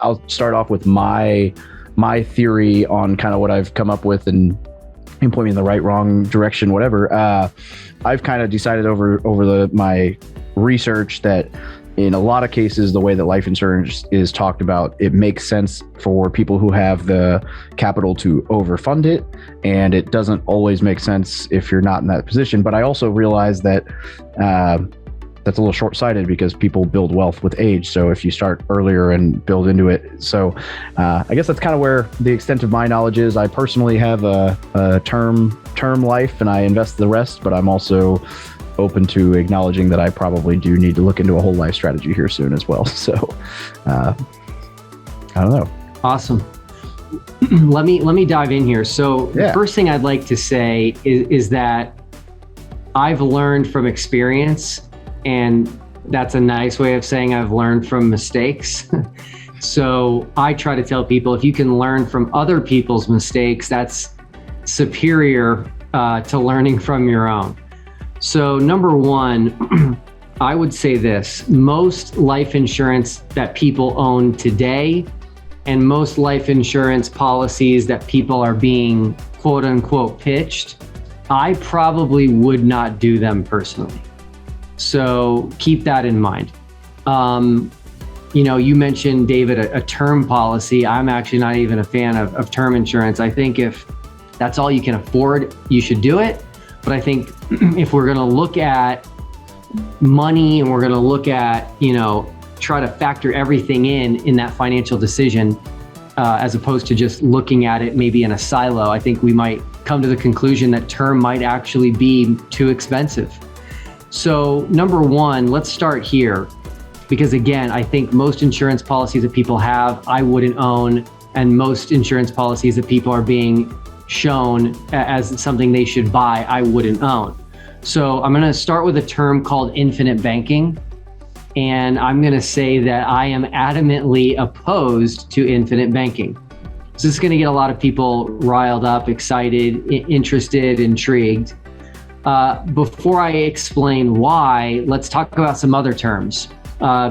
I'll start off with my theory on kind of what I've come up with and point me in the right, wrong direction, whatever. I've kind of decided over my research that in a lot of cases, the way that life insurance is talked about, it makes sense for people who have the capital to overfund it, and it doesn't always make sense if you're not in that position. But I also realize that that's a little short-sighted because people build wealth with age. So if you start earlier and build into it. So I guess that's kind of where the extent of my knowledge is. I personally have a term life and I invest the rest, but I'm also open to acknowledging that I probably do need to look into a whole life strategy here soon as well. So I don't know. Awesome. Let me dive in here. So the first thing I'd like to say is that I've learned from experience, and that's a nice way of saying I've learned from mistakes. So I try to tell people, if you can learn from other people's mistakes, that's superior to learning from your own. So number one, I would say this: most life insurance that people own today and most life insurance policies that people are being quote unquote pitched, I probably would not do them personally. So keep that in mind. You mentioned, David, a term policy. I'm actually not even a fan of term insurance. I think if that's all you can afford, you should do it. But I think if we're going to look at money and we're going to look at, try to factor everything in that financial decision, as opposed to just looking at it maybe in a silo, I think we might come to the conclusion that term might actually be too expensive. So number one, let's start here, because again, I think most insurance policies that people have, I wouldn't own, and most insurance policies that people are being shown as something they should buy, I wouldn't own. So I'm going to start with a term called infinite banking. And I'm going to say that I am adamantly opposed to infinite banking. So this is going to get a lot of people riled up, excited, interested, intrigued. Before I explain why, let's talk about some other terms,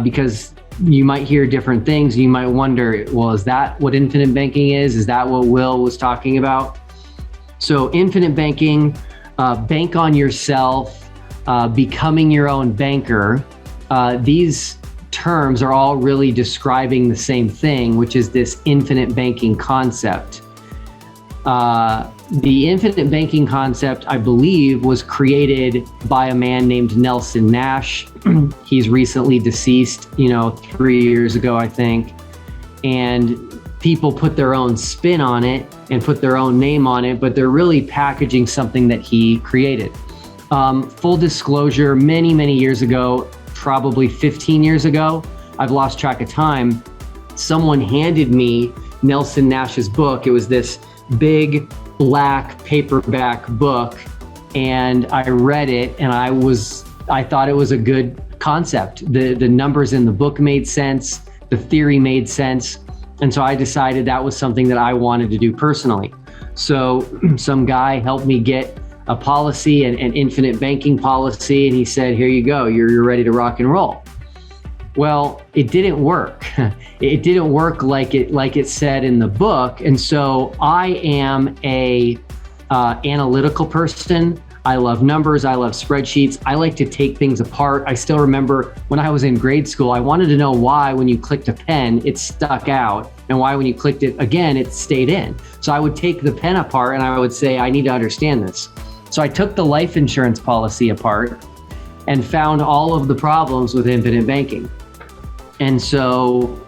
because you might hear different things. You might wonder, well, is that what infinite banking is? Is that what Will was talking about? So infinite banking, bank on yourself, becoming your own banker. These terms are all really describing the same thing, which is this infinite banking concept. The infinite banking concept, I believe, was created by a man named Nelson Nash. He's recently deceased, 3 years ago, I think. And people put their own spin on it and put their own name on it, but they're really packaging something that he created. Full disclosure, many, many years ago, probably 15 years ago, I've lost track of time, someone handed me Nelson Nash's book. It was this big black paperback book, and I read it, and I thought it was a good concept. The numbers in the book made sense, the theory made sense, and so I decided that was something that I wanted to do personally. So some guy helped me get a policy, an infinite banking policy, and he said, here you go, you're ready to rock and roll. Well, it didn't work. It didn't work like it said in the book. And so I am a analytical person. I love numbers. I love spreadsheets. I like to take things apart. I still remember when I was in grade school, I wanted to know why when you clicked a pen, it stuck out, and why when you clicked it again, it stayed in. So I would take the pen apart and I would say, I need to understand this. So I took the life insurance policy apart and found all of the problems with infinite banking. And so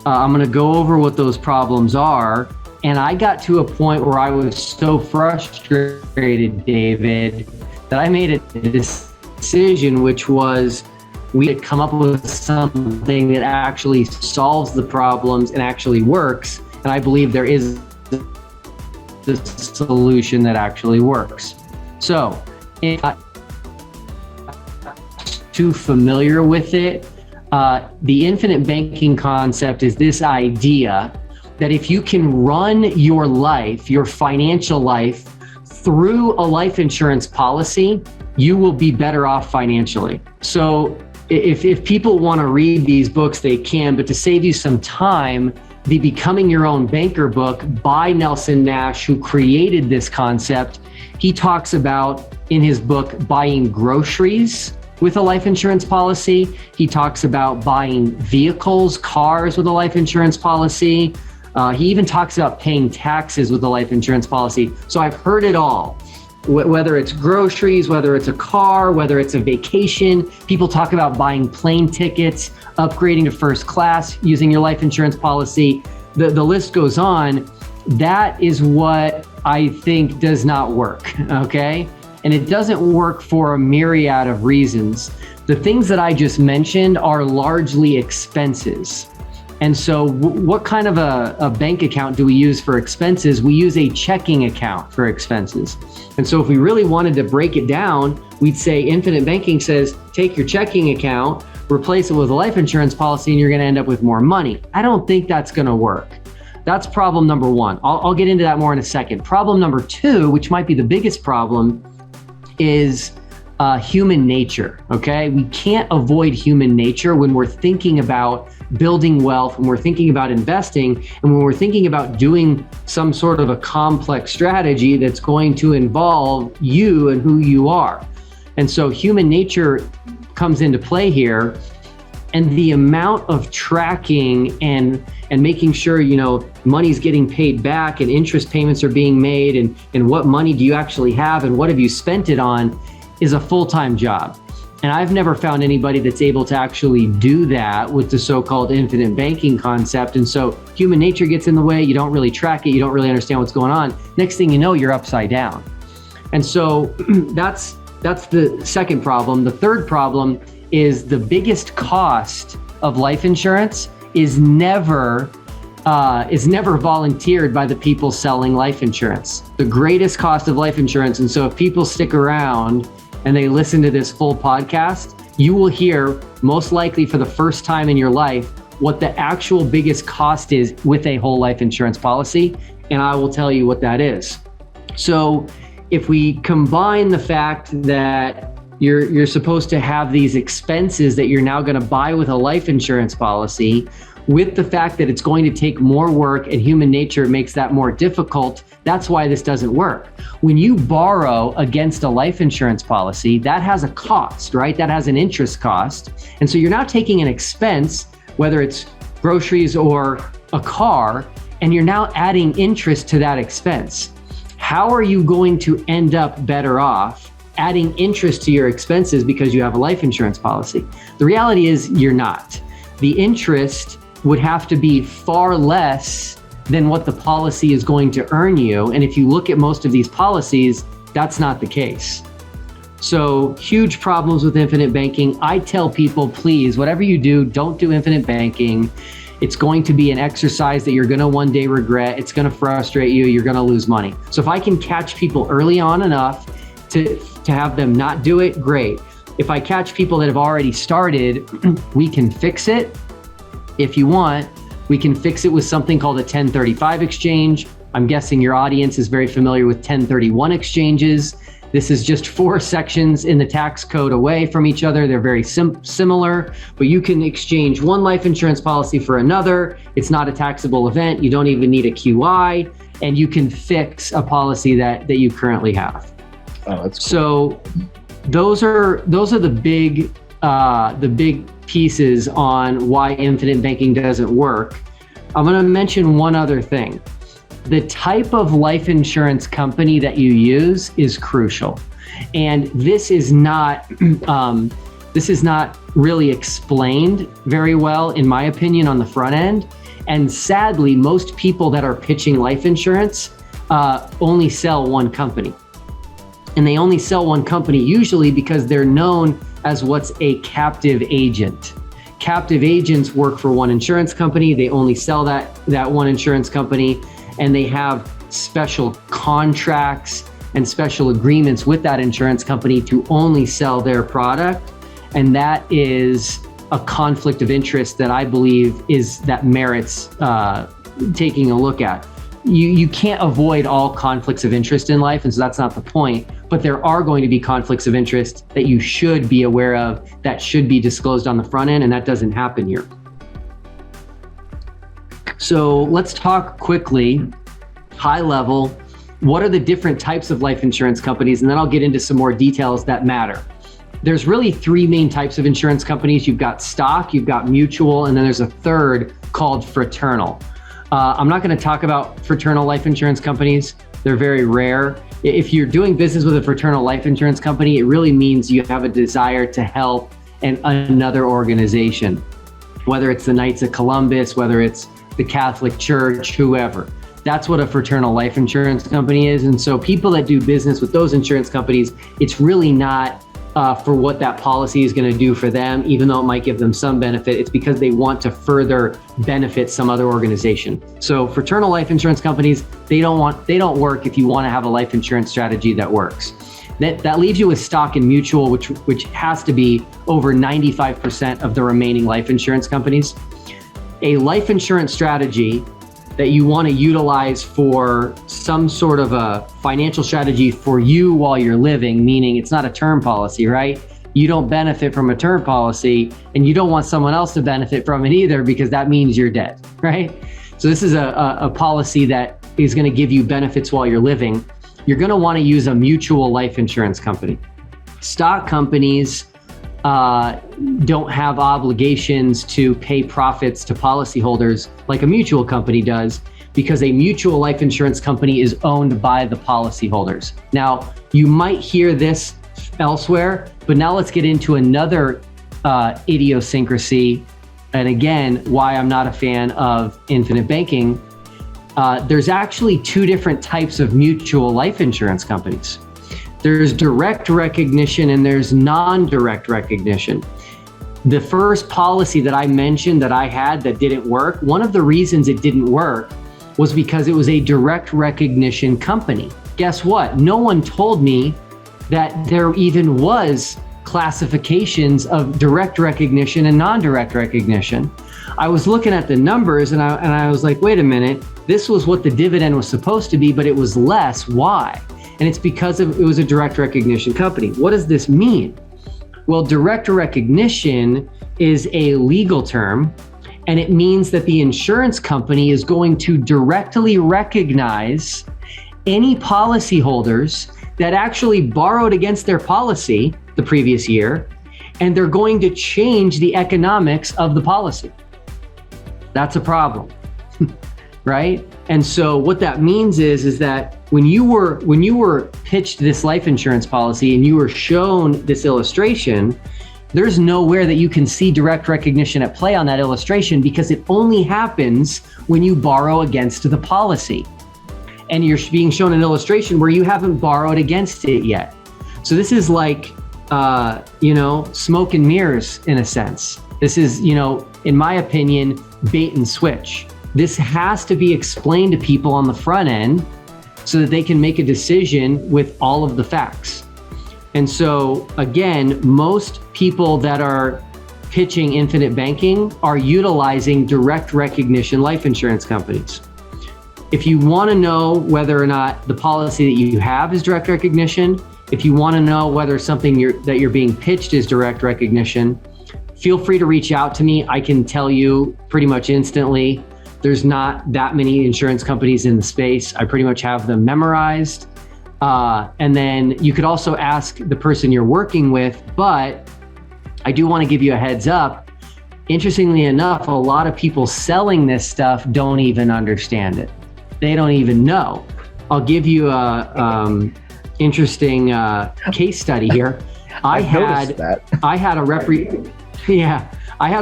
I'm going to go over what those problems are. And I got to a point where I was so frustrated, David, that I made a decision, which was we had come up with something that actually solves the problems and actually works. And I believe there is the solution that actually works. So if I'm too familiar with it, the infinite banking concept is this idea that if you can run your life, your financial life, through a life insurance policy, you will be better off financially. So if people want to read these books, they can, but to save you some time, the Becoming Your Own Banker book by Nelson Nash, who created this concept, he talks about in his book buying groceries with a life insurance policy. He talks about buying vehicles, cars with a life insurance policy. He even talks about paying taxes with a life insurance policy. So I've heard it all. Whether it's groceries, whether it's a car, whether it's a vacation, people talk about buying plane tickets, upgrading to first class using your life insurance policy. The list goes on. That is what I think does not work, okay? And it doesn't work for a myriad of reasons. The things that I just mentioned are largely expenses. And so what kind of a bank account do we use for expenses? We use a checking account for expenses. And so if we really wanted to break it down, we'd say infinite banking says, take your checking account, replace it with a life insurance policy, and you're gonna end up with more money. I don't think that's gonna work. That's problem number one. I'll get into that more in a second. Problem number two, which might be the biggest problem, is human nature, okay? We can't avoid human nature when we're thinking about building wealth, when we're thinking about investing, and when we're thinking about doing some sort of a complex strategy that's going to involve you and who you are. And so human nature comes into play here, and the amount of tracking and making sure, you know, money's getting paid back and interest payments are being made, and what money do you actually have and what have you spent it on is a full-time job. And I've never found anybody that's able to actually do that with the so-called infinite banking concept. And so human nature gets in the way. You don't really track it. You don't really understand what's going on. Next thing you know, you're upside down. And so that's the second problem. The third problem is the biggest cost of life insurance is never volunteered by the people selling life insurance. The greatest cost of life insurance. And so if people stick around and they listen to this full podcast, you will hear, most likely for the first time in your life, what the actual biggest cost is with a whole life insurance policy. And I will tell you what that is. So if we combine the fact that you're supposed to have these expenses that you're now going to buy with a life insurance policy, with the fact that it's going to take more work and human nature makes that more difficult, that's why this doesn't work. When you borrow against a life insurance policy, that has a cost, right? That has an interest cost. And so you're now taking an expense, whether it's groceries or a car, and you're now adding interest to that expense. How are you going to end up better off adding interest to your expenses because you have a life insurance policy? The reality is you're not. The interest would have to be far less than what the policy is going to earn you. And if you look at most of these policies, that's not the case. So huge problems with infinite banking. I tell people, please, whatever you do, don't do infinite banking. It's going to be an exercise that you're going to one day regret. It's going to frustrate you. You're going to lose money. So if I can catch people early on enough to have them not do it, great. If I catch people that have already started, we can fix it. If you want, we can fix it with something called a 1035 exchange. I'm guessing your audience is very familiar with 1031 exchanges. This is just 4 sections in the tax code away from each other. They're very similar, but you can exchange one life insurance policy for another. It's not a taxable event. You don't even need a QI, and you can fix a policy that you currently have. Oh, that's cool. So those are the big pieces on why infinite banking doesn't work. I'm going to mention one other thing. The type of life insurance company that you use is crucial. And this is not really explained very well, in my opinion, on the front end. And sadly, most people that are pitching life insurance only sell one company. And they only sell one company usually because they're known as what's a captive agent. Captive agents work for one insurance company. They only sell that one insurance company, and they have special contracts and special agreements with that insurance company to only sell their product. And that is a conflict of interest that I believe merits taking a look at. You can't avoid all conflicts of interest in life, and so that's not the point. but there are going to be conflicts of interest that you should be aware of, that should be disclosed on the front end, and that doesn't happen here. So let's talk quickly, high level, what are the different types of life insurance companies, and then I'll get into some more details that matter. There's really three main types of insurance companies. You've got stock, you've got mutual, and then there's a third called fraternal. I'm not going to talk about fraternal life insurance companies. They're very rare. If you're doing business with a fraternal life insurance company, it really means you have a desire to help another organization, whether it's the Knights of Columbus, whether it's the Catholic Church, whoever. That's what a fraternal life insurance company is. And so people that do business with those insurance companies, it's really not for what that policy is going to do for them, even though it might give them some benefit. It's because they want to further benefit some other organization. So fraternal life insurance companies, they don't work if you want to have a life insurance strategy that works. That leaves you with stock and mutual, which has to be over 95% of the remaining life insurance companies. A life insurance strategy that you want to utilize for some sort of a financial strategy for you while you're living, meaning it's not a term policy, right? You don't benefit from a term policy, and you don't want someone else to benefit from it either, because that means you're dead, right? So this is a policy that is going to give you benefits while you're living. You're going to want to use a mutual life insurance company. Stock companies don't have obligations to pay profits to policyholders like a mutual company does, because a mutual life insurance company is owned by the policyholders. Now, you might hear this elsewhere, but now let's get into another idiosyncrasy, and again, why I'm not a fan of infinite banking. There's actually two different types of mutual life insurance companies. There's direct recognition and there's non-direct recognition. The first policy that I mentioned that I had that didn't work, one of the reasons it didn't work was because it was a direct recognition company. Guess what? No one told me that there even was classifications of direct recognition and non-direct recognition. I was looking at the numbers and I was like, wait a minute, this was what the dividend was supposed to be, but it was less. Why? And it's because it was a direct recognition company. What does this mean? Well, direct recognition is a legal term, and it means that the insurance company is going to directly recognize any policyholders that actually borrowed against their policy the previous year, and they're going to change the economics of the policy. That's a problem, right? And so what that means is that when you were pitched this life insurance policy and you were shown this illustration, there's nowhere that you can see direct recognition at play on that illustration, because it only happens when you borrow against the policy. And you're being shown an illustration where you haven't borrowed against it yet. So this is like, smoke and mirrors in a sense. This is, in my opinion, bait and switch. This has to be explained to people on the front end so that they can make a decision with all of the facts. And so again, most people that are pitching infinite banking are utilizing direct recognition life insurance companies. If you want to know whether or not the policy that you have is direct recognition, if you want to know whether something that you're being pitched is direct recognition, feel free to reach out to me. I can tell you pretty much instantly. There's not that many insurance companies in the space. I pretty much have them memorized. And then you could also ask the person you're working with, but I do want to give you a heads up. Interestingly enough, a lot of people selling this stuff don't even understand it. They don't even know. I'll give you a interesting case study here. I had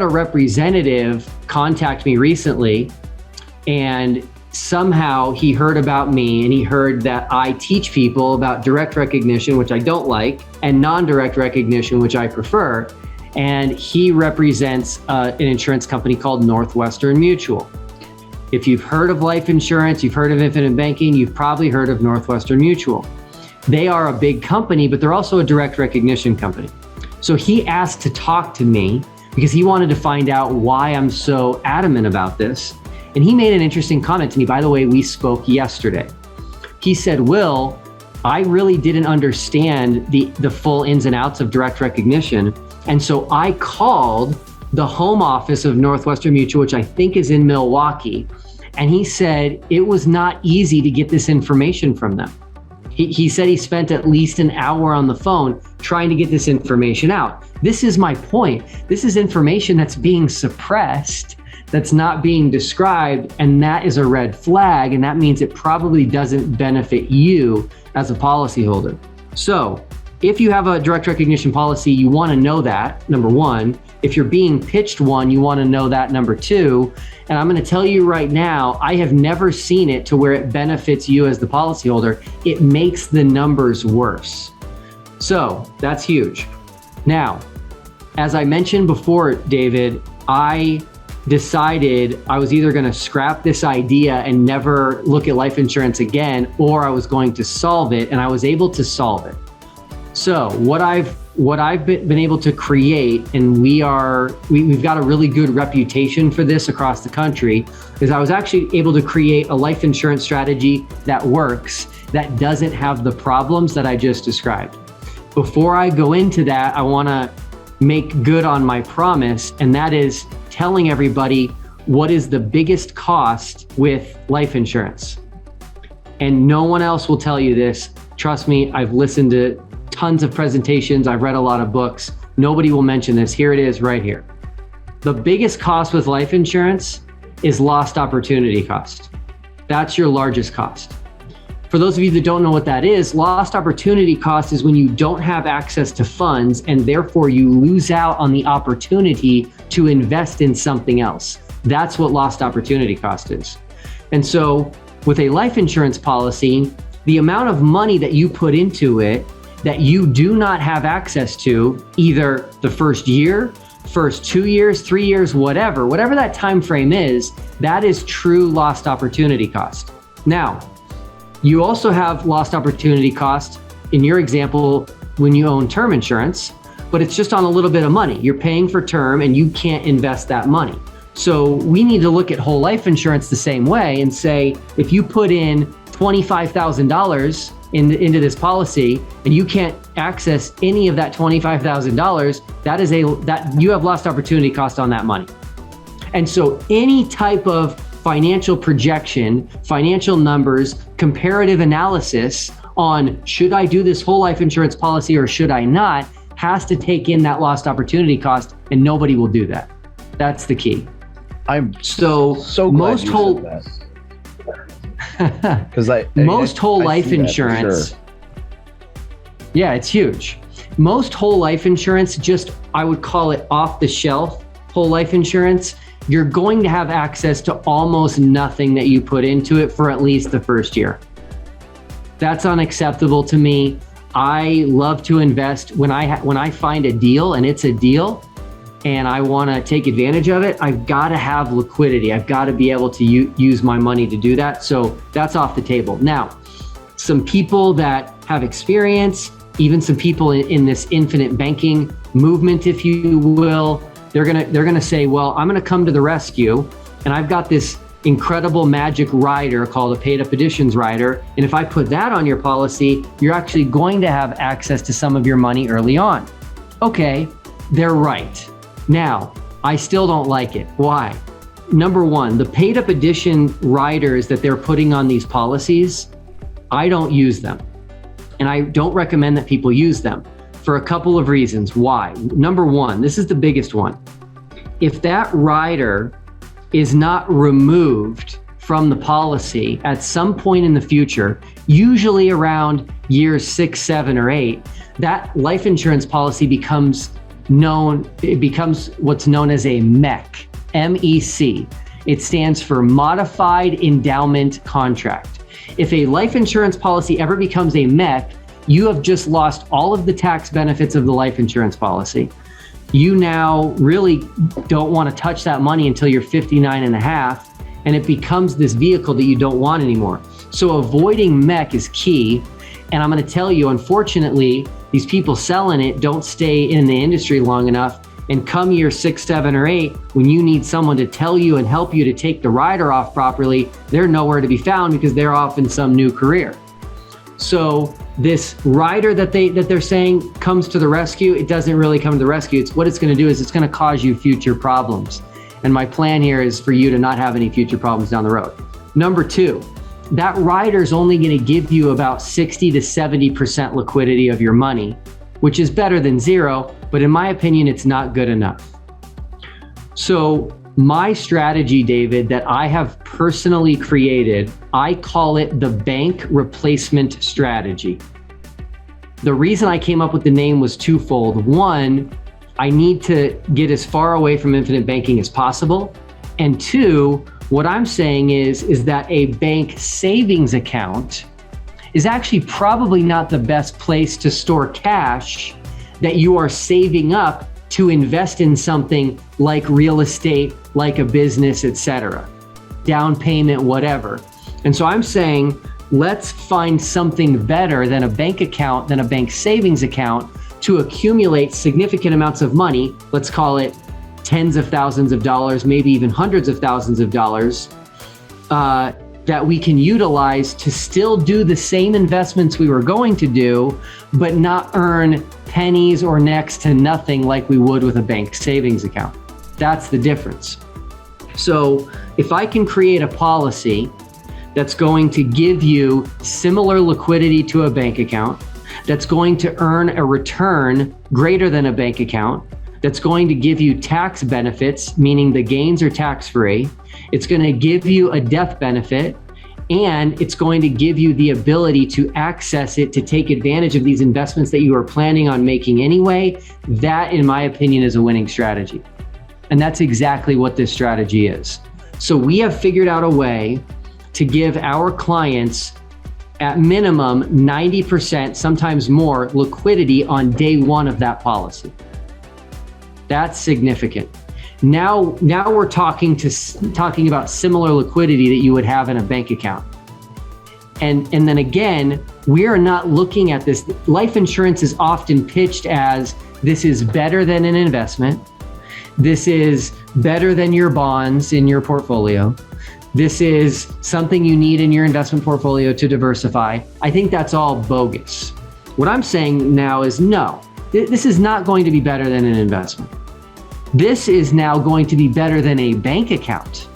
a representative contact me recently, and somehow he heard about me and he heard that I teach people about direct recognition, which I don't like, and non-direct recognition, which I prefer. And he represents an insurance company called Northwestern Mutual. If you've heard of life insurance, you've heard of infinite banking, you've probably heard of Northwestern Mutual. They are a big company, but they're also a direct recognition company. So he asked to talk to me because he wanted to find out why I'm so adamant about this. And he made an interesting comment to me. By the way, we spoke yesterday. He said, Will, I really didn't understand the full ins and outs of direct recognition. And so I called the home office of Northwestern Mutual, which I think is in Milwaukee. And he said it was not easy to get this information from them. He said he spent at least an hour on the phone trying to get this information out. This is my point. This is information that's being suppressed, that's not being described, and that is a red flag, and that means it probably doesn't benefit you as a policyholder. So if you have a direct recognition policy, you want to know that, number one. If you're being pitched one, you want to know that, number two. And I'm going to tell you right now, I have never seen it to where it benefits you as the policyholder. It makes the numbers worse. So that's huge. Now, as I mentioned before, David, I decided I was either going to scrap this idea and never look at life insurance again, or I was going to solve it, and I was able to solve it. So what I've been able to create, and we've got a really good reputation for this across the country, is I was actually able to create a life insurance strategy that works, that doesn't have the problems that I just described. Before I go into that, I want to make good on my promise, and that is telling everybody what is the biggest cost with life insurance. And no one else will tell you this. Trust me, I've listened to tons of presentations. I've read a lot of books. Nobody will mention this. Here it is right here. The biggest cost with life insurance is lost opportunity cost. That's your largest cost. For those of you that don't know what that is, lost opportunity cost is when you don't have access to funds and therefore you lose out on the opportunity to invest in something else. That's what lost opportunity cost is. And so with a life insurance policy, the amount of money that you put into it that you do not have access to, either the first year, first 2 years, 3 years, whatever that time frame is, that is true lost opportunity cost. Now, you also have lost opportunity cost in your example when you own term insurance, but it's just on a little bit of money. You're paying for term and you can't invest that money. So we need to look at whole life insurance the same way and say, if you put in $25,000 into this policy and you can't access any of that $25,000, that you have lost opportunity cost on that money. And so any type of financial projection, financial numbers, comparative analysis on should I do this whole life insurance policy or should I not, has to take in that lost opportunity cost, and nobody will do that. That's the key. I'm so glad most you whole said that. Because most whole life insurance, sure. Yeah, it's huge. Most whole life insurance, just I would call it off the shelf whole life insurance, you're going to have access to almost nothing that you put into it for at least the first year. That's unacceptable to me. I love to invest when I find a deal, and it's a deal, and I want to take advantage of it, I've got to have liquidity. I've got to be able to use my money to do that. So that's off the table. Now, some people that have experience, even some people in this infinite banking movement, if you will, they're gonna say, well, I'm gonna come to the rescue, and I've got this incredible magic rider called a paid up additions rider. And if I put that on your policy, you're actually going to have access to some of your money early on. Okay, they're right. Now, I still don't like it. Why? Number one, the paid up addition riders that they're putting on these policies, I don't use them. And I don't recommend that people use them for a couple of reasons. Why? Number one, this is the biggest one. If that rider is not removed from the policy at some point in the future, usually around years 6, 7, or 8, that life insurance policy becomes what's known as a MEC, M-E-C. It stands for Modified Endowment Contract. If a life insurance policy ever becomes a MEC, you have just lost all of the tax benefits of the life insurance policy. You now really don't want to touch that money until you're 59 and a half, and it becomes this vehicle that you don't want anymore. So avoiding MEC is key. And I'm going to tell you, unfortunately, these people selling it don't stay in the industry long enough. And come year 6, 7, or 8, when you need someone to tell you and help you to take the rider off properly, they're nowhere to be found because they're off in some new career. So this rider that they're saying comes to the rescue, it doesn't really come to the rescue. It's what it's going to do is it's going to cause you future problems. And my plan here is for you to not have any future problems down the road. Number two, that rider is only going to give you about 60 to 70% liquidity of your money, which is better than zero, but in my opinion, it's not good enough. So my strategy, David, that I have personally created, I call it the bank replacement strategy. The reason I came up with the name was twofold. One, I need to get as far away from infinite banking as possible. And two, what I'm saying is that a bank savings account is actually probably not the best place to store cash that you are saving up to invest in something like real estate, like a business, etc., down payment, whatever. And so I'm saying, let's find something better than a bank account, than a bank savings account to accumulate significant amounts of money. Let's call it tens of thousands of dollars, maybe even hundreds of thousands of dollars, that we can utilize to still do the same investments we were going to do, but not earn pennies or next to nothing like we would with a bank savings account. That's the difference. So if I can create a policy that's going to give you similar liquidity to a bank account, that's going to earn a return greater than a bank account, that's going to give you tax benefits, meaning the gains are tax-free, it's going to give you a death benefit, and it's going to give you the ability to access it to take advantage of these investments that you are planning on making anyway. That, in my opinion, is a winning strategy. And that's exactly what this strategy is. So we have figured out a way to give our clients at minimum 90%, sometimes more, liquidity on day one of that policy. That's significant. Now we're talking about similar liquidity that you would have in a bank account. And then again, we are not looking at this. Life insurance is often pitched as this is better than an investment. This is better than your bonds in your portfolio. This is something you need in your investment portfolio to diversify. I think that's all bogus. What I'm saying now is no, this is not going to be better than an investment. This is now going to be better than a bank account.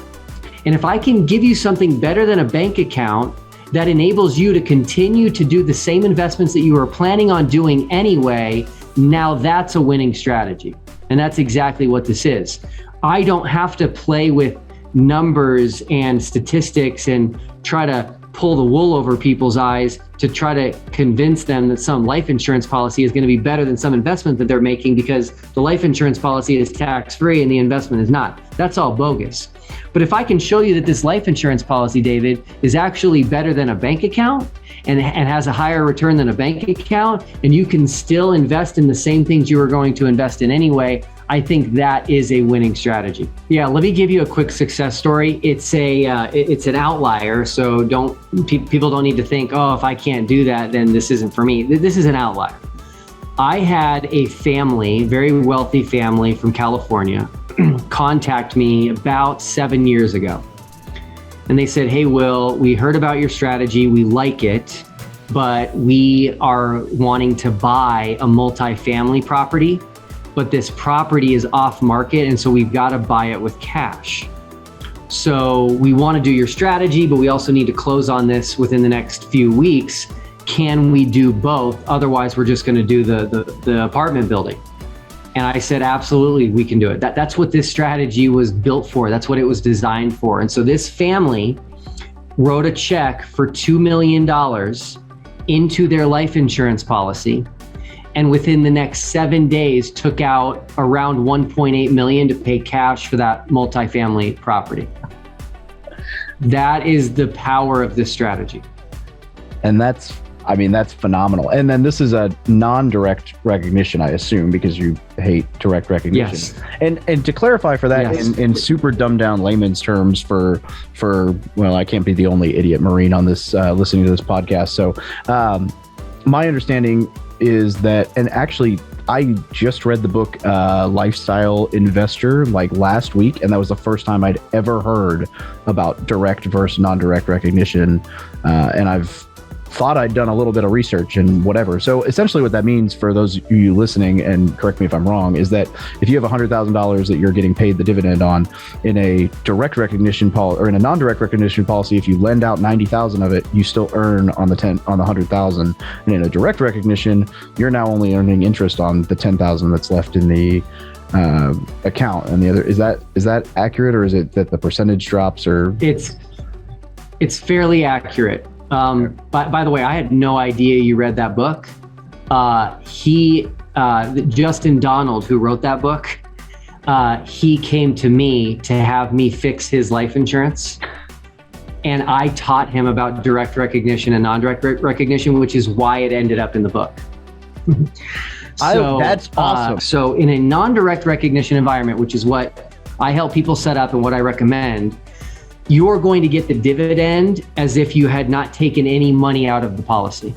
And if I can give you something better than a bank account that enables you to continue to do the same investments that you were planning on doing anyway, now that's a winning strategy. And that's exactly what this is. I don't have to play with numbers and statistics and try to pull the wool over people's eyes to try to convince them that some life insurance policy is going to be better than some investment that they're making because the life insurance policy is tax-free and the investment is not. That's all bogus. But if I can show you that this life insurance policy, David, is actually better than a bank account and has a higher return than a bank account, and you can still invest in the same things you were going to invest in anyway, I think that is a winning strategy. Yeah, let me give you a quick success story. It's an outlier, so people don't need to think, oh, if I can't do that, then this isn't for me. This is an outlier. I had a family, very wealthy family from California, contact me about 7 years ago. And they said, hey, Will, we heard about your strategy. We like it, but we are wanting to buy a multifamily property, but this property is off market. And so we've got to buy it with cash. So we want to do your strategy, but we also need to close on this within the next few weeks. Can we do both? Otherwise, we're just going to do the apartment building. And I said, absolutely, we can do it. That's what this strategy was built for. That's what it was designed for. And so this family wrote a check for $2 million into their life insurance policy. And within the next 7 days, took out around 1.8 million to pay cash for that multifamily property. That is the power of this strategy. And that's phenomenal. And then this is a non-direct recognition, I assume, because you hate direct recognition. Yes. And to clarify for that, yes, in super dumbed down layman's terms for well, I can't be the only idiot Marine on this listening to this podcast. So my understanding is that, and actually I just read the book Lifestyle Investor like last week, and that was the first time I'd ever heard about direct versus non-direct recognition. And I've thought I'd done a little bit of research and whatever. So essentially what that means for those of you listening, and correct me if I'm wrong, is that if you have $100,000 that you're getting paid the dividend on in a direct recognition policy or in a non-direct recognition policy, if you lend out 90,000 of it, you still earn on the 100,000. And in a direct recognition, you're now only earning interest on the 10,000 that's left in the account. And the other, is that accurate, or is it that the percentage drops? Or it's fairly accurate. By the way, I had no idea you read that book. Justin Donald, who wrote that book, he came to me to have me fix his life insurance. And I taught him about direct recognition and non-direct recognition, which is why it ended up in the book. That's awesome. So in a non-direct recognition environment, which is what I help people set up and what I recommend, you're going to get the dividend as if you had not taken any money out of the policy.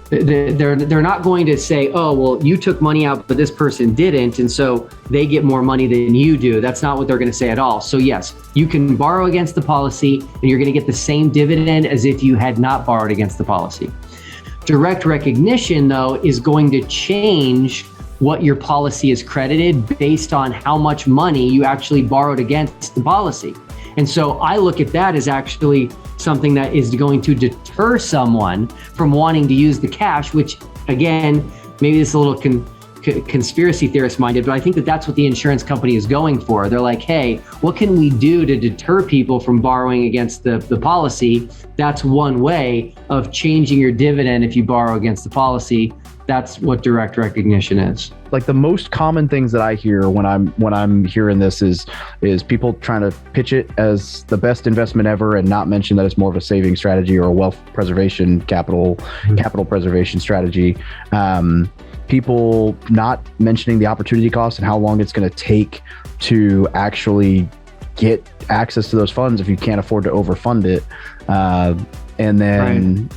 They're not going to say, oh, well, you took money out, but this person didn't, and so they get more money than you do. That's not what they're going to say at all. So yes, you can borrow against the policy and you're going to get the same dividend as if you had not borrowed against the policy. Direct recognition, though, is going to change what your policy is credited based on how much money you actually borrowed against the policy. And so I look at that as actually something that is going to deter someone from wanting to use the cash, which again, maybe this is a little conspiracy theorist minded, but I think that that's what the insurance company is going for. They're like, hey, what can we do to deter people from borrowing against the policy? That's one way of changing your dividend if you borrow against the policy. That's what direct recognition is. Like the most common things that I hear when I'm hearing this is people trying to pitch it as the best investment ever and not mention that it's more of a saving strategy or a wealth preservation, capital preservation strategy. People not mentioning the opportunity cost and how long it's going to take to actually get access to those funds if you can't afford to overfund it. And then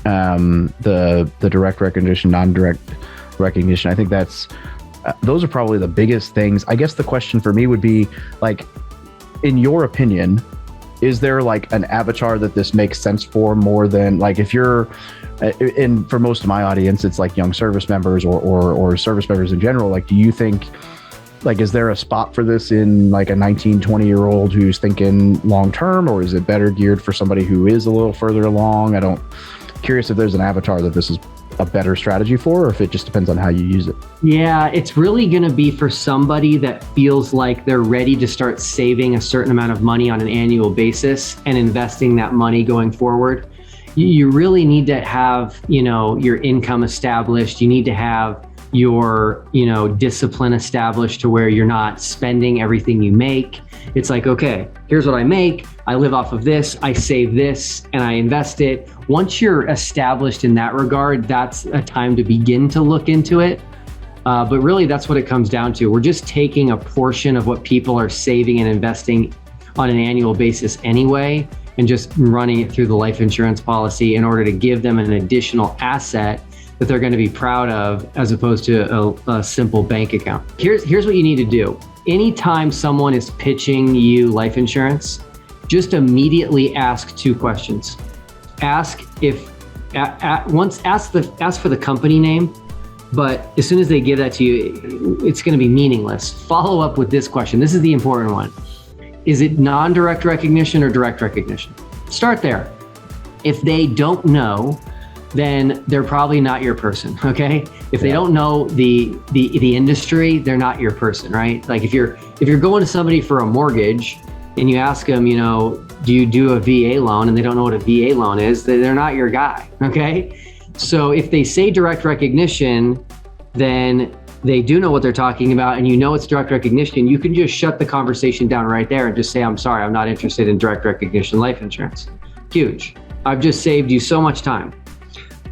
the direct recognition, non-direct recognition. I think that's those are probably the biggest things. I guess the question for me would be, like, in your opinion, is there like an avatar that this makes sense for more than, like, if you're and for most of my audience, it's like young service members or service members in general. Like, do you think, like, is there a spot for this in like a 19, 20-year-old who's thinking long-term, or is it better geared for somebody who is a little further along? Curious if there's an avatar that this is a better strategy for, or if it just depends on how you use it. Yeah, it's really going to be for somebody that feels like they're ready to start saving a certain amount of money on an annual basis and investing that money going forward. You really need to have, your income established. You need to have your, discipline established to where you're not spending everything you make. It's like, okay, here's what I make. I live off of this, I save this, and I invest it. Once you're established in that regard, that's a time to begin to look into it. But really, that's what it comes down to. We're just taking a portion of what people are saving and investing on an annual basis anyway, and just running it through the life insurance policy in order to give them an additional asset that they're going to be proud of, as opposed to a simple bank account. Here's what you need to do. Anytime someone is pitching you life insurance, just immediately ask two questions. Ask for the company name, but as soon as they give that to you, it's going to be meaningless. Follow up with this question. This is the important one. Is it non-direct recognition or direct recognition? Start there. If they don't know, then they're probably not your person, okay? If they don't know the industry, they're not your person, right? Like if you're going to somebody for a mortgage and you ask them, do you do a VA loan, and they don't know what a VA loan is, they're not your guy, okay? So if they say direct recognition, then they do know what they're talking about, and it's direct recognition. You can just shut the conversation down right there and just say, I'm sorry, I'm not interested in direct recognition life insurance. Huge. I've just saved you so much time.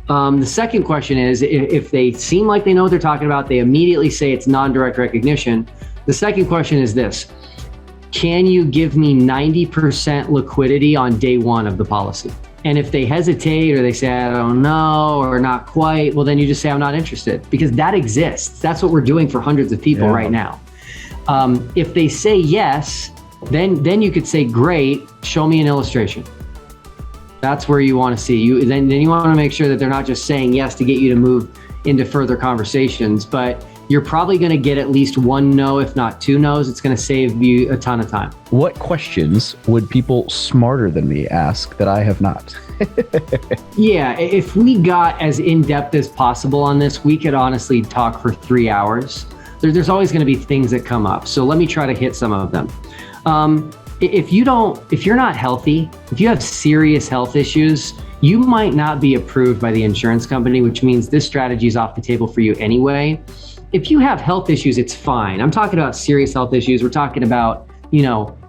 The second question is, if they seem like they know what they're talking about, they immediately say it's non-direct recognition. The second question is this: can you give me 90% liquidity on day one of the policy? And if they hesitate or they say, I don't know, or not quite, well, then you just say, I'm not interested, because that exists. That's what we're doing for hundreds of people right now. If they say yes, then you could say, great, show me an illustration. That's where you want to see you. Then you want to make sure that they're not just saying yes to get you to move into further conversations, but you're probably going to get at least one no, if not two no's. It's going to save you a ton of time. What questions would people smarter than me ask that I have not? Yeah, if we got as in-depth as possible on this, we could honestly talk for 3 hours. There's always going to be things that come up. So let me try to hit some of them. If you're not healthy, if you have serious health issues, you might not be approved by the insurance company, which means this strategy is off the table for you anyway. If you have health issues, it's fine. I'm talking about serious health issues. We're talking about,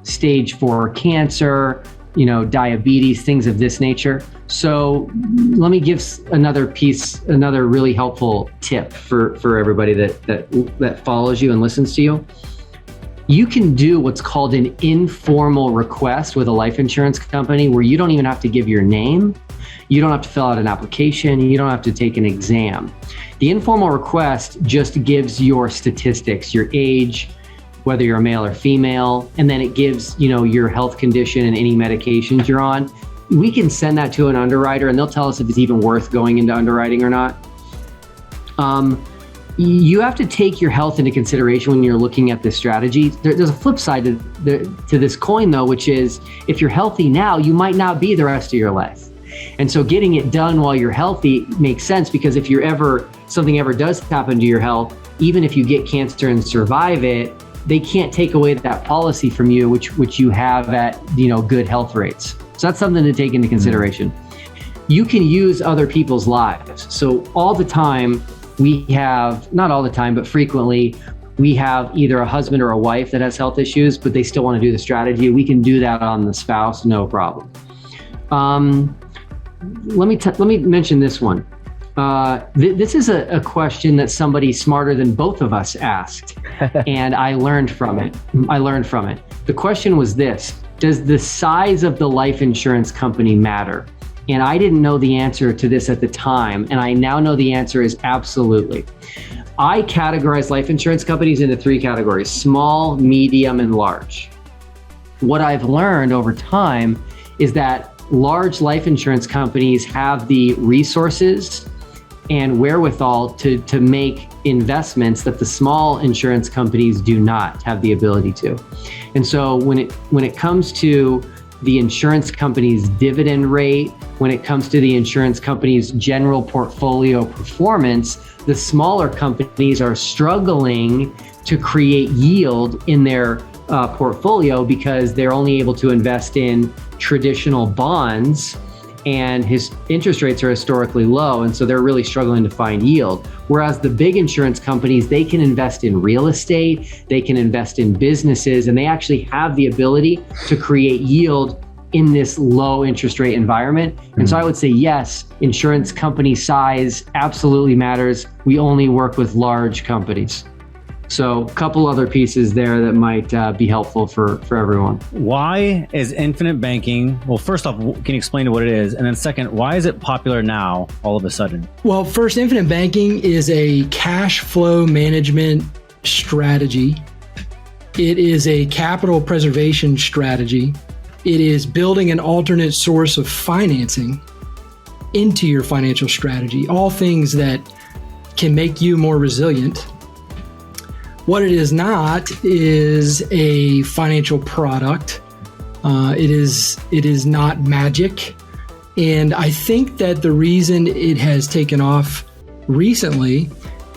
stage 4 cancer, diabetes, things of this nature. So let me give another really helpful tip for everybody that follows you and listens to you. You can do what's called an informal request with a life insurance company where you don't even have to give your name. You don't have to fill out an application. You don't have to take an exam. The informal request just gives your statistics, your age, whether you're a male or female, and then it gives, your health condition and any medications you're on. We can send that to an underwriter and they'll tell us if it's even worth going into underwriting or not. You have to take your health into consideration when you're looking at this strategy. There's a flip side to this coin though, which is if you're healthy now, you might not be the rest of your life. And so getting it done while you're healthy makes sense, because if something ever does happen to your health, even if you get cancer and survive it, they can't take away that policy from you, which you have at good health rates. So that's something to take into consideration. You can use other people's lives. So all the time not all the time, but frequently, we have either a husband or a wife that has health issues, but they still want to do the strategy. We can do that on the spouse, no problem. Let me mention this one. This is a question that somebody smarter than both of us asked, and I learned from it. The question was this: does the size of the life insurance company matter? And I didn't know the answer to this at the time, and I now know the answer is absolutely. I categorize life insurance companies into 3 categories: small, medium, and large. What I've learned over time is that large life insurance companies have the resources and wherewithal to make investments that the small insurance companies do not have the ability to. And so when it comes to the insurance company's dividend rate, when it comes to the insurance company's general portfolio performance, the smaller companies are struggling to create yield in their portfolio because they're only able to invest in traditional bonds, and his interest rates are historically low, and so they're really struggling to find yield. Whereas the big insurance companies, they can invest in real estate, they can invest in businesses, and they actually have the ability to create yield in this low interest rate environment. And so I would say, yes, insurance company size absolutely matters. We only work with large companies. So a couple other pieces there that might be helpful for everyone. Why is infinite banking, well, first off, can you explain what it is? And then second, why is it popular now all of a sudden? Well, first, infinite banking is a cash flow management strategy. It is a capital preservation strategy. It is building an alternate source of financing into your financial strategy, all things that can make you more resilient. What it is not is a financial product. It is not magic. And I think that the reason it has taken off recently,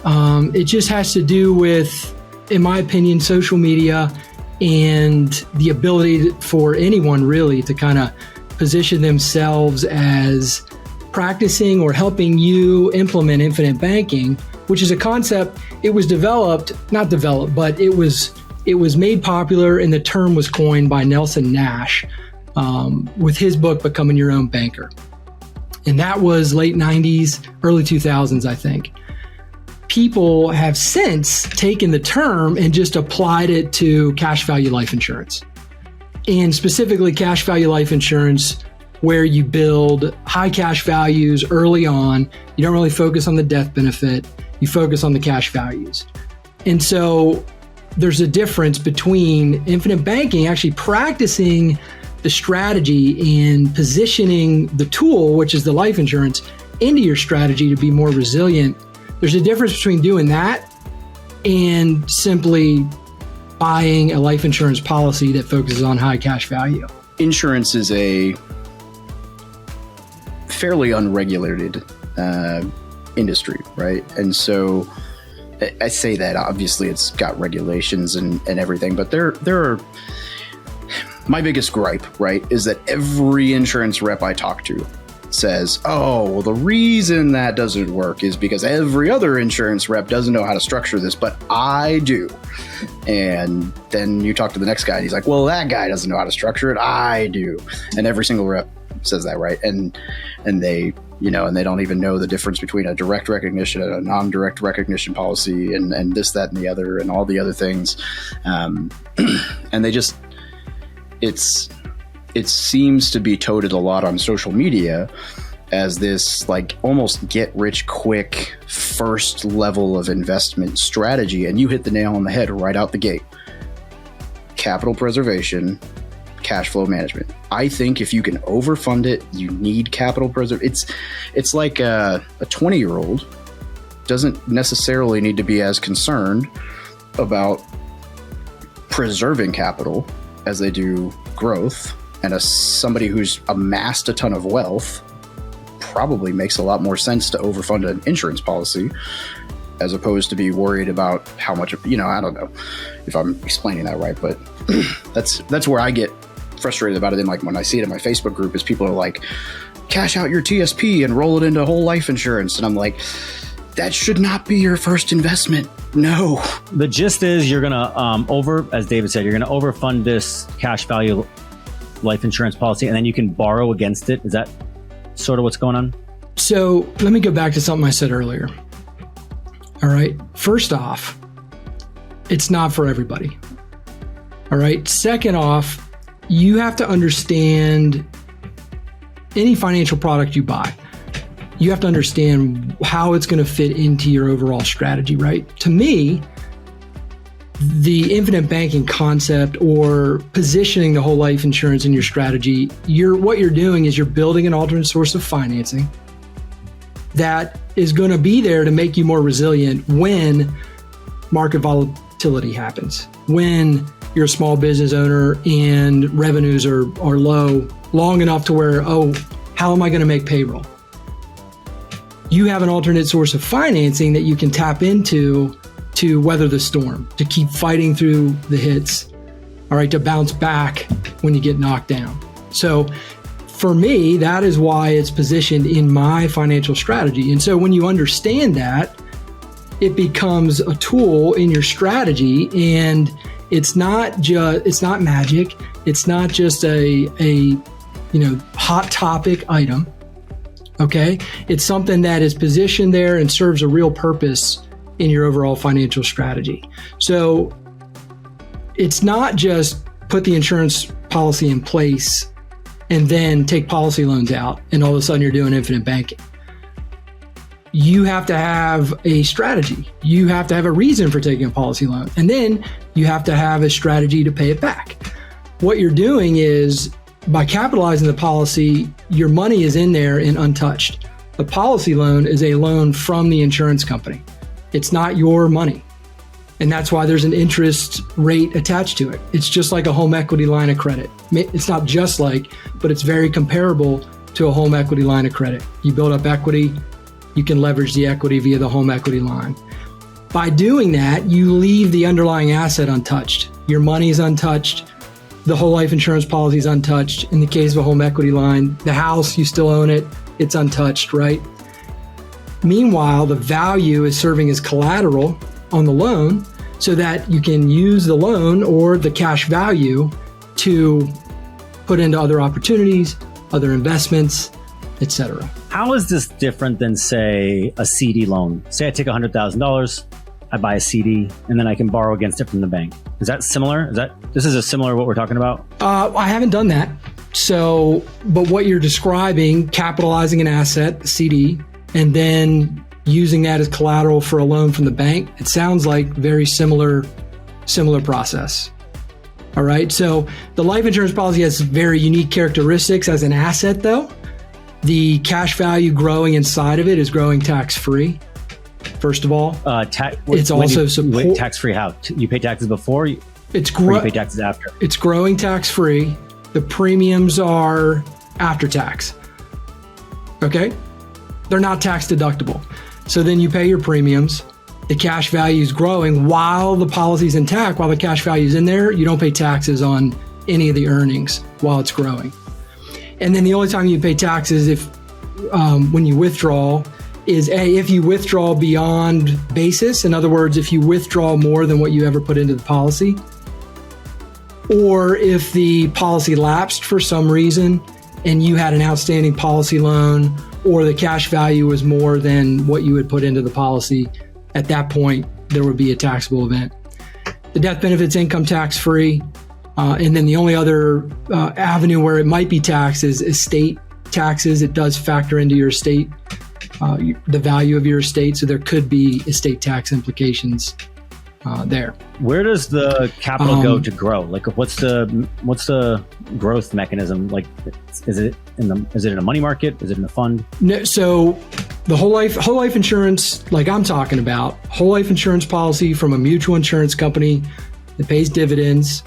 it just has to do with, in my opinion, social media and the ability for anyone really to kind of position themselves as practicing or helping you implement infinite banking, which is a concept. It was not developed, but it was made popular, and the term was coined by Nelson Nash with his book, Becoming Your Own Banker. And that was late 90s, early 2000s, I think. People have since taken the term and just applied it to cash value life insurance. And specifically cash value life insurance, where you build high cash values early on. You don't really focus on the death benefit. You focus on the cash values. And so there's a difference between infinite banking, actually practicing the strategy and positioning the tool, which is the life insurance, into your strategy to be more resilient. There's a difference between doing that and simply buying a life insurance policy that focuses on high cash value. Insurance is a fairly unregulated industry, right? And so I say that obviously it's got regulations and everything, but there are, my biggest gripe, right, is that every insurance rep I talk to says, oh, well, the reason that doesn't work is because every other insurance rep doesn't know how to structure this, but I do. And then you talk to the next guy and he's like, well, that guy doesn't know how to structure it, I do. And every single rep says that, right? And they, and they don't even know the difference between a direct recognition and a non-direct recognition policy and this, that, and the other, and all the other things. And they just, it seems to be touted a lot on social media as this like almost get rich quick first level of investment strategy. And you hit the nail on the head right out the gate. Capital preservation, cash flow management. I think if you can overfund it, you need capital preservation. It's like a 20-year-old doesn't necessarily need to be as concerned about preserving capital as they do growth. And somebody who's amassed a ton of wealth probably makes a lot more sense to overfund an insurance policy as opposed to be worried about how much, I don't know if I'm explaining that right, but that's where I get frustrated about it. And like when I see it in my Facebook group is people are like, cash out your TSP and roll it into whole life insurance. And I'm like, that should not be your first investment. No. The gist is you're going to as David said, you're going to overfund this cash value life insurance policy, and then you can borrow against it. Is that sort of what's going on? So let me go back to something I said earlier. All right. First off, it's not for everybody. All right. Second off, you have to understand any financial product you buy. You have to understand how it's going to fit into your overall strategy, right? To me, the infinite banking concept or positioning the whole life insurance in your strategy, what you're doing is you're building an alternate source of financing that is going to be there to make you more resilient when market volatility happens, when you're a small business owner and revenues are low, long enough to where, how am I going to make payroll? You have an alternate source of financing that you can tap into to weather the storm, to keep fighting through the hits, all right, to bounce back when you get knocked down. So for me, that is why it's positioned in my financial strategy. And so when you understand that, it becomes a tool in your strategy, and it's not magic. It's not just a hot topic item. Okay. It's something that is positioned there and serves a real purpose in your overall financial strategy. So it's not just put the insurance policy in place and then take policy loans out and all of a sudden you're doing infinite banking. You have to have a strategy. You have to have a reason for taking a policy loan. And then you have to have a strategy to pay it back. What you're doing is by capitalizing the policy, your money is in there and untouched. The policy loan is a loan from the insurance company. It's not your money. And that's why there's an interest rate attached to it. It's just like a home equity line of credit. It's not just like, but it's very comparable to a home equity line of credit. You build up equity, you can leverage the equity via the home equity line. By doing that, you leave the underlying asset untouched. Your money is untouched. The whole life insurance policy is untouched. In the case of a home equity line, the house, you still own it. It's untouched, right? Meanwhile, the value is serving as collateral on the loan so that you can use the loan or the cash value to put into other opportunities, other investments, etc. How is this different than, say, a CD loan? Say I take $100,000, I buy a CD, and then I can borrow against it from the bank. Is that similar? This is a similar what we're talking about? I haven't done that. So, but what you're describing, capitalizing an asset, the CD, and then using that as collateral for a loan from the bank, it sounds like very similar process. All right. So the life insurance policy has very unique characteristics as an asset, though. The cash value growing inside of it is growing tax-free. First of all, it's also tax-free. How you pay taxes before? You pay taxes after. It's growing tax-free. The premiums are after tax. Okay, they're not tax deductible. So then you pay your premiums. The cash value is growing while the policy's intact. While the cash value is in there, you don't pay taxes on any of the earnings while it's growing. And then the only time you pay taxes if when you withdraw is if you withdraw beyond basis. In other words, if you withdraw more than what you ever put into the policy, or if the policy lapsed for some reason and you had an outstanding policy loan, or the cash value was more than what you had put into the policy. At that point, there would be a taxable event. The death benefit's income tax free. And then the only other avenue where it might be taxed is estate taxes. It does factor into your estate, the value of your estate. So there could be estate tax implications there. Where does the capital go to grow? Like, what's the growth mechanism? Like, is it in a money market? Is it in a fund? No, so the whole life insurance, like I'm talking about, whole life insurance policy from a mutual insurance company that pays dividends.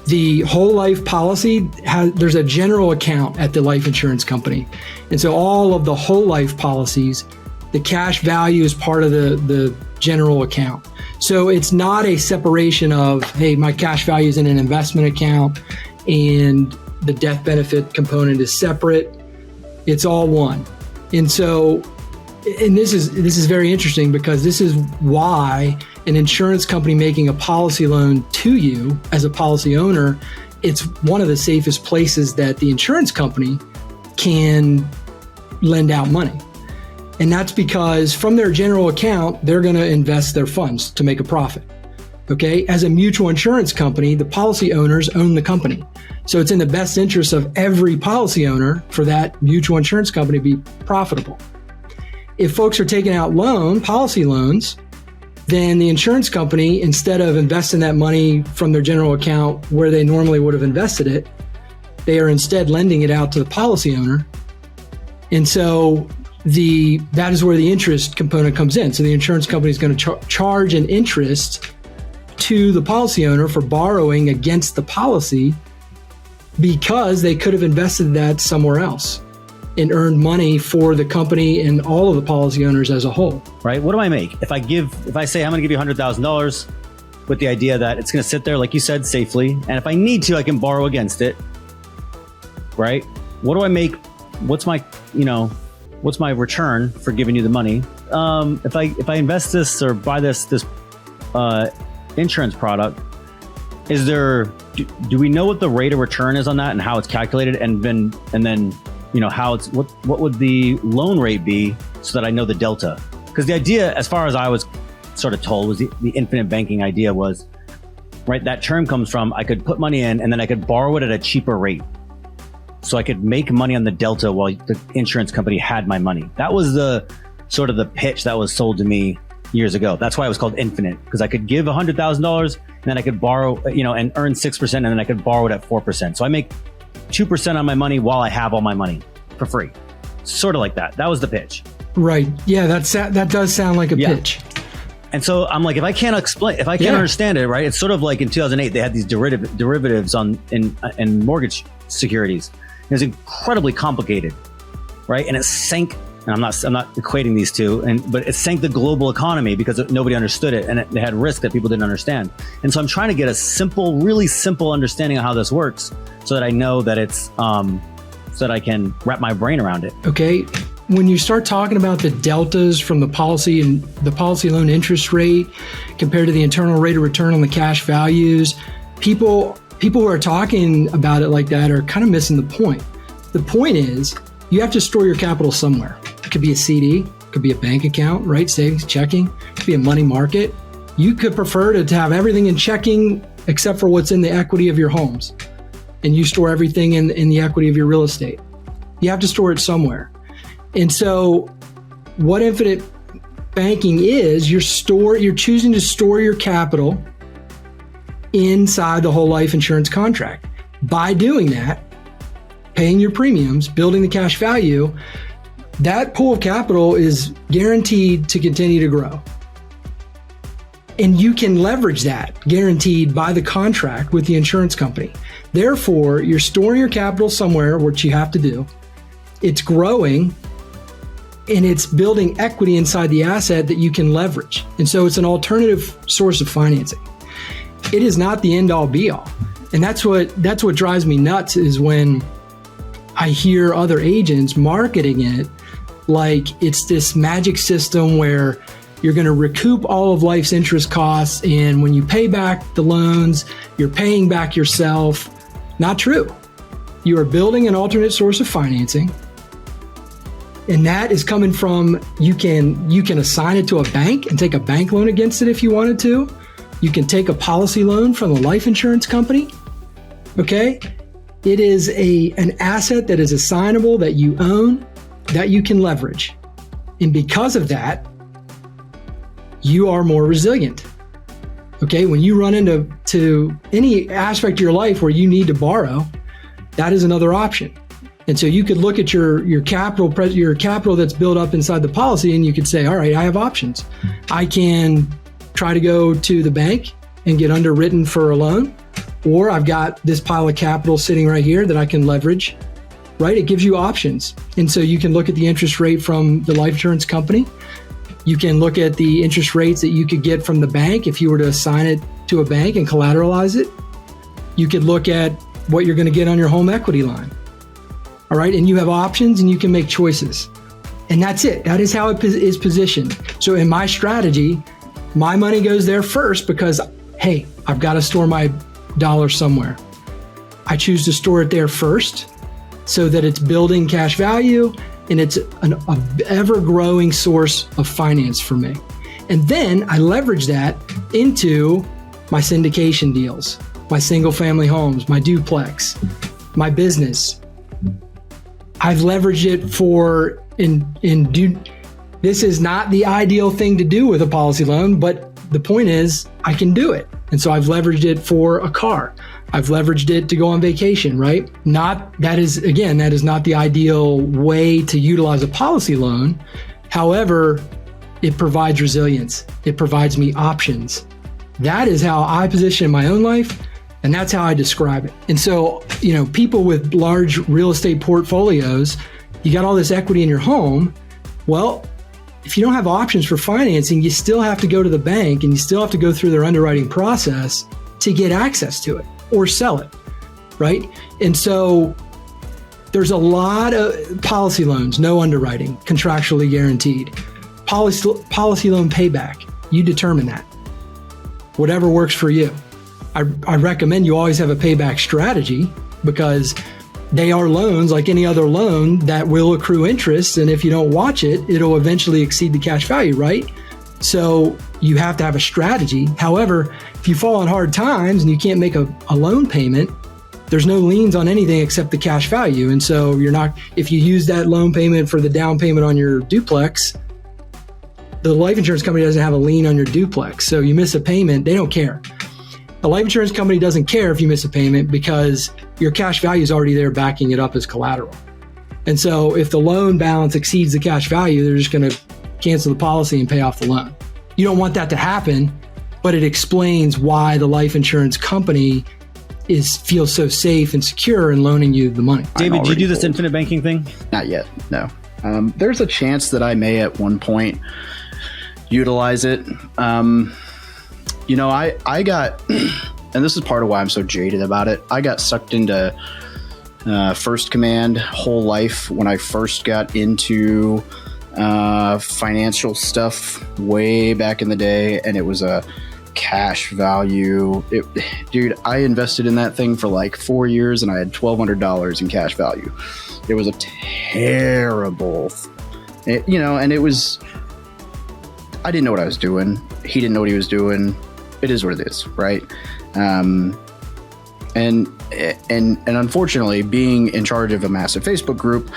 The whole life policy there's a general account at the life insurance company. And so all of the whole life policies, the cash value is part of the general account. So it's not a separation of, hey, my cash value is in an investment account and the death benefit component is separate. It's all one. And so, and this is very interesting because this is why an insurance company making a policy loan to you as a policy owner, it's one of the safest places that the insurance company can lend out money. And that's because from their general account, they're going to invest their funds to make a profit. Okay. As a mutual insurance company, the policy owners own the company. So it's in the best interest of every policy owner for that mutual insurance company to be profitable. If folks are taking out policy loans, then the insurance company, instead of investing that money from their general account where they normally would have invested it, they are instead lending it out to the policy owner. And so that is where the interest component comes in. So the insurance company is going to charge an interest to the policy owner for borrowing against the policy because they could have invested that somewhere else and earned money for the company and all of the policy owners as a whole. Right? What do I make? If I say I'm going to give you $100,000 with the idea that it's going to sit there, like you said, safely, and if I need to, I can borrow against it. Right? What do I make? What's my return for giving you the money? If I invest this or buy this insurance product, do we know what the rate of return is on that and how it's calculated, and then how it's what would the loan rate be so that I know the delta? Because the idea, as far as I was sort of told, was the infinite banking idea was, right, that term comes from I could put money in and then I could borrow it at a cheaper rate. So I could make money on the delta while the insurance company had my money. That was the sort of the pitch that was sold to me years ago. That's why it was called infinite, because I could give $100,000 and then I could borrow, and earn 6%, and then I could borrow it at 4%. So I make 2% on my money while I have all my money for free. Sort of like that. That was the pitch. Right. Yeah, that does sound like a pitch. And so I'm like, if I can't understand it, right? It's sort of like in 2008, they had these derivatives in mortgage securities. It was incredibly complicated, right? And it sank, and I'm not equating these two, but it sank the global economy because nobody understood it, and it had risk that people didn't understand. And so I'm trying to get a really simple understanding of how this works, so that I know that it's, so that I can wrap my brain around it. Okay. When you start talking about the deltas from the policy and the policy loan interest rate compared to the internal rate of return on the cash values, people who are talking about it like that are kind of missing the point. The point is you have to store your capital somewhere. It could be a CD, it could be a bank account, right? Savings, checking, it could be a money market. You could prefer to have everything in checking except for what's in the equity of your homes. And you store everything in the equity of your real estate. You have to store it somewhere. And so what infinite banking is, you're choosing to store your capital inside the whole life insurance contract. By doing that, paying your premiums, building the cash value, that pool of capital is guaranteed to continue to grow. And you can leverage that guaranteed by the contract with the insurance company. Therefore, you're storing your capital somewhere, which you have to do. It's growing and it's building equity inside the asset that you can leverage. And so it's an alternative source of financing. It is not the end all be all. And that's what drives me nuts is when I hear other agents marketing it like it's this magic system where you're going to recoup all of life's interest costs, and when you pay back the loans, you're paying back yourself. Not true. You are building an alternate source of financing, and that is coming from, you can assign it to a bank and take a bank loan against it if you wanted to. You can take a policy loan from the life insurance company. Okay? It is an asset that is assignable, that you own, that you can leverage. And because of that, you are more resilient. Okay, when you run into any aspect of your life where you need to borrow, that is another option. And so you could look at your capital that's built up inside the policy, and you could say, all right, I have options. I can try to go to the bank and get underwritten for a loan, or I've got this pile of capital sitting right here that I can leverage, right? It gives you options. And so you can look at the interest rate from the life insurance company. You can look at the interest rates that you could get from the bank if you were to assign it to a bank and collateralize it. You could look at what you're going to get on your home equity line. All right. And you have options and you can make choices. And that's it. That is how it is positioned. So in my strategy, my money goes there first because, hey, I've got to store my dollars somewhere. I choose to store it there first so that it's building cash value, and it's an ever-growing source of finance for me. And then I leverage that into my syndication deals, my single-family homes, my duplex, my business. I've leveraged it for, this is not the ideal thing to do with a policy loan, but the point is I can do it. And so I've leveraged it for a car. I've leveraged it to go on vacation, right? That is not the ideal way to utilize a policy loan. However, it provides resilience. It provides me options. That is how I position my own life, and that's how I describe it. And so, people with large real estate portfolios, you got all this equity in your home. Well, if you don't have options for financing, you still have to go to the bank and you still have to go through their underwriting process to get access to it or sell it, right? And so there's a lot of policy loans, no underwriting, contractually guaranteed. Policy loan payback, you determine that. Whatever works for you. I recommend you always have a payback strategy because they are loans like any other loan that will accrue interest. And if you don't watch it, it'll eventually exceed the cash value, right? So you have to have a strategy. However, if you fall on hard times and you can't make a loan payment, there's no liens on anything except the cash value. And so if you use that loan payment for the down payment on your duplex, the life insurance company doesn't have a lien on your duplex. So you miss a payment, they don't care. The life insurance company doesn't care if you miss a payment because your cash value is already there backing it up as collateral. And so if the loan balance exceeds the cash value, they're just going to cancel the policy and pay off the loan. You don't want that to happen, but it explains why the life insurance company feels so safe and secure in loaning you the money. David, did you do this infinite banking thing? Not yet, no. There's a chance that I may at one point utilize it. I got, and this is part of why I'm so jaded about it, I got sucked into First Command whole life when I first got into financial stuff way back in the day, and it was a cash value. Dude, I invested in that thing for like 4 years and I had $1,200 in cash value. It was a terrible, and it was, I didn't know what I was doing. He didn't know what he was doing. It is what it is, right? And unfortunately, being in charge of a massive Facebook group,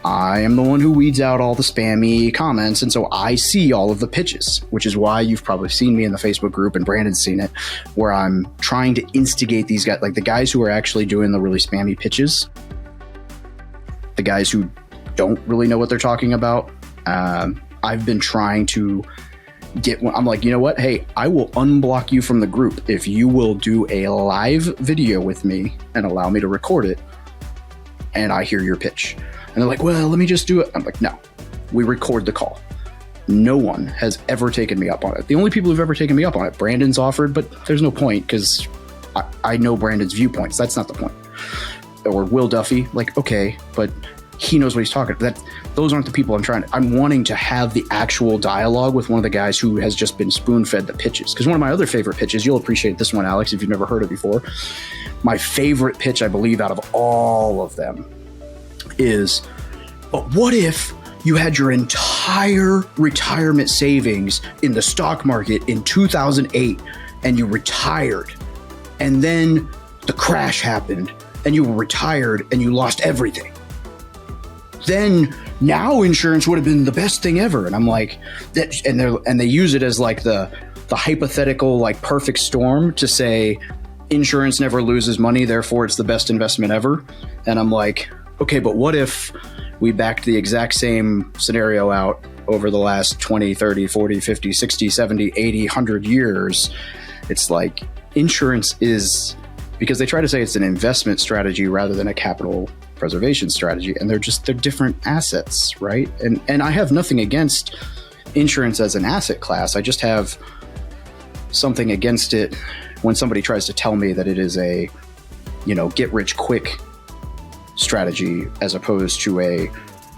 I am the one who weeds out all the spammy comments, and so I see all of the pitches, which is why you've probably seen me in the Facebook group, and Brandon's seen it, where I'm trying to instigate these guys, like the guys who are actually doing the really spammy pitches, the guys who don't really know what they're talking about. I've been trying to I'm like, you know what? Hey, I will unblock you from the group if you will do a live video with me and allow me to record it, and I hear your pitch. And they're like, well, let me just do it. I'm like, no, we record the call. No one has ever taken me up on it. The only people who've ever taken me up on it, Brandon's offered, but there's no point because I know Brandon's viewpoints. That's not the point. Or Will Duffy, like, okay, but he knows what he's talking about. Those aren't the people I'm wanting to have the actual dialogue with one of the guys who has just been spoon-fed the pitches. Because one of my other favorite pitches, you'll appreciate this one, Alex, if you've never heard it before. My favorite pitch, I believe, out of all of them is, but what if you had your entire retirement savings in the stock market in 2008 and you retired, and then the crash happened and you were retired and you lost everything? Then now insurance would have been the best thing ever. And I'm like, that, and they use it as like the hypothetical, like perfect storm to say insurance never loses money, therefore it's the best investment ever. And I'm like, okay, but what if we backed the exact same scenario out over the last 20, 30, 40, 50, 60, 70, 80, 100 years? It's like insurance is, because they try to say it's an investment strategy rather than a capital preservation strategy, and they're different assets, right? And I have nothing against insurance as an asset class. I just have something against it when somebody tries to tell me that it is a, get rich quick strategy as opposed to a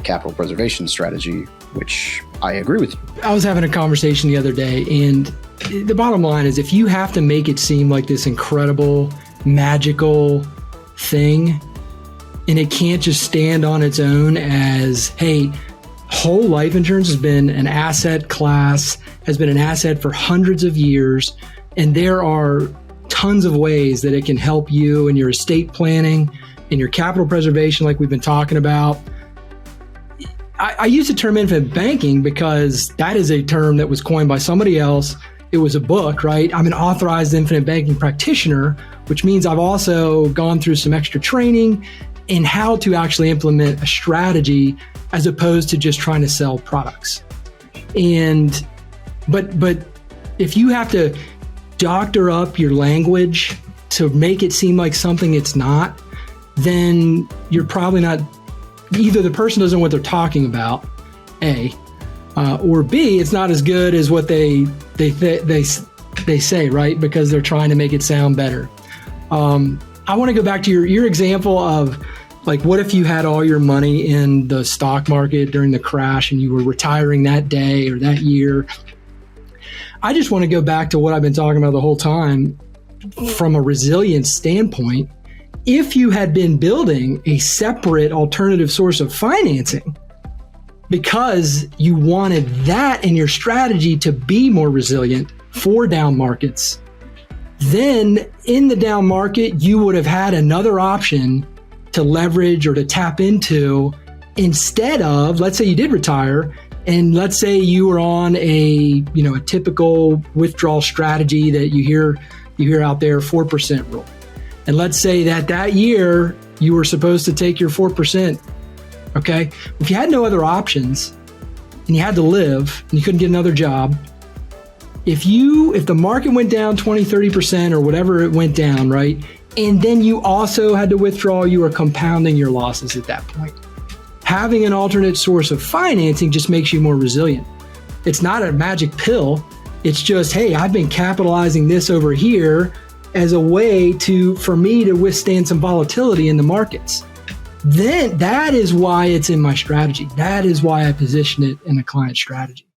capital preservation strategy, which I agree with you. I was having a conversation the other day, and the bottom line is, if you have to make it seem like this incredible, magical thing, and it can't just stand on its own as, hey, whole life insurance has been an asset class, has been an asset for hundreds of years, and there are tons of ways that it can help you in your estate planning, in your capital preservation, like we've been talking about. I use the term infinite banking because that is a term that was coined by somebody else. It was a book, right? I'm an authorized infinite banking practitioner, which means I've also gone through some extra training in how to actually implement a strategy as opposed to just trying to sell products. But if you have to doctor up your language to make it seem like something it's not, then you're probably not, either the person doesn't know what they're talking about, A, or B, it's not as good as what they say, right? Because they're trying to make it sound better. I want to go back to your example of, like, what if you had all your money in the stock market during the crash and you were retiring that day or that year? I just want to go back to what I've been talking about the whole time from a resilience standpoint. If you had been building a separate alternative source of financing because you wanted that in your strategy to be more resilient for down markets, then in the down market, you would have had another option to leverage or to tap into, instead of, let's say you did retire, and let's say you were on a typical withdrawal strategy that you hear out there, 4% rule. And let's say that year you were supposed to take your 4%. Okay. If you had no other options and you had to live and you couldn't get another job, if the market went down 20, 30% or whatever it went down, right? And then you also had to withdraw, you were compounding your losses at that point. Having an alternate source of financing just makes you more resilient. It's not a magic pill. It's just, hey, I've been capitalizing this over here as a way for me to withstand some volatility in the markets. Then that is why it's in my strategy. That is why I position it in a client strategy.